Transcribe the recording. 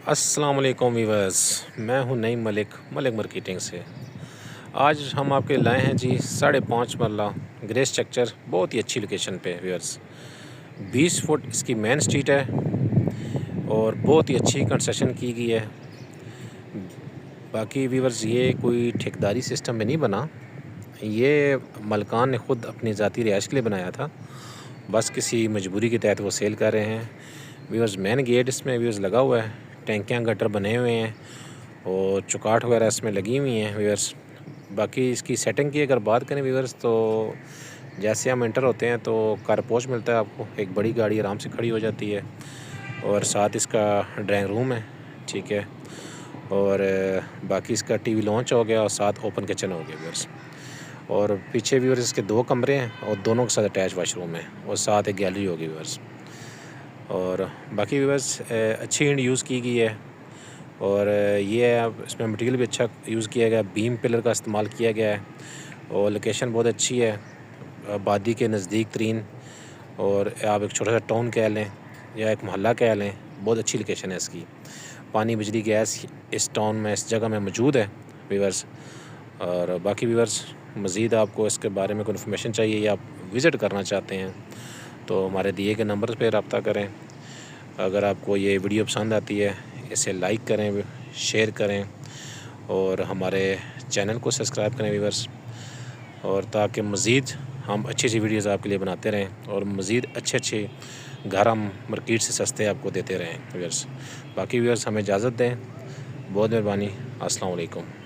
अस्सलाम वालेकुम वीवर्स, मैं हूं नईम मलिक मार्केटिंग से। आज हम आपके लाए हैं जी 5.5 मरला ग्रे स्ट्रक्चर, बहुत ही अच्छी लोकेशन पे वीवर्स। 20 फुट इसकी मेन स्ट्रीट है और बहुत ही अच्छी कंस्ट्रक्शन की गई है। बाकी वीवर्स, ये कोई ठेकेदारी सिस्टम में नहीं बना, ये मलकान ने ख़ुद अपनी ज़ाती रिहाइश के लिए बनाया था। बस किसी मजबूरी के तहत वो सेल कर रहे हैं वीवर्स। मेन गेट इसमें वीवर्स लगा हुआ है, टैंकियाँ गटर बने हुए हैं और चुकाट वगैरह इसमें लगी हुई हैं वीवर्स। बाकी इसकी सेटिंग की अगर बात करें वीवर्स, तो जैसे हम एंटर होते हैं तो कार पोर्च मिलता है आपको, एक बड़ी गाड़ी आराम से खड़ी हो जाती है और साथ इसका ड्राइंग रूम है, ठीक है। और बाकी इसका टीवी लॉन्च हो गया और साथ ओपन किचन हो गया वीवर्स। और पीछे वीवर्स इसके 2 कमरे हैं और दोनों के साथ अटैच वाशरूम है और साथ एक गैलरी होगी वीवर्स। और बाकी वीवर्स अच्छी इंड यूज़ की गई है और ये अब इसमें मटेरियल भी अच्छा यूज़ किया गया, बीम पिलर का इस्तेमाल किया गया है और लोकेशन बहुत अच्छी है, आबादी के नज़दीक तरीन। और आप एक छोटा सा टाउन कह लें या एक मोहल्ला कह लें, बहुत अच्छी लोकेशन है इसकी। पानी बिजली गैस इस टाउन में, इस जगह में मौजूद है वीवर्स। और बाकी वीवर्स, मज़ीद आपको इसके बारे में कोई इन्फॉर्मेशन चाहिए या आप विज़िट करना चाहते हैं तो हमारे दिए गए नंबर पर रब्ता करें। अगर आपको ये वीडियो पसंद आती है, इसे लाइक करें, शेयर करें और हमारे चैनल को सब्सक्राइब करें वीवर्स। और ताकि मज़ीद हम अच्छी वीडियोज़ आपके लिए बनाते रहें और मज़ीद अच्छे घर हम मार्केट से सस्ते आपको देते रहें वीवर्स। बाकी वीवर्स, हमें इजाज़त दें, बहुत मेहरबानी। अस्सलाम वालेकुम।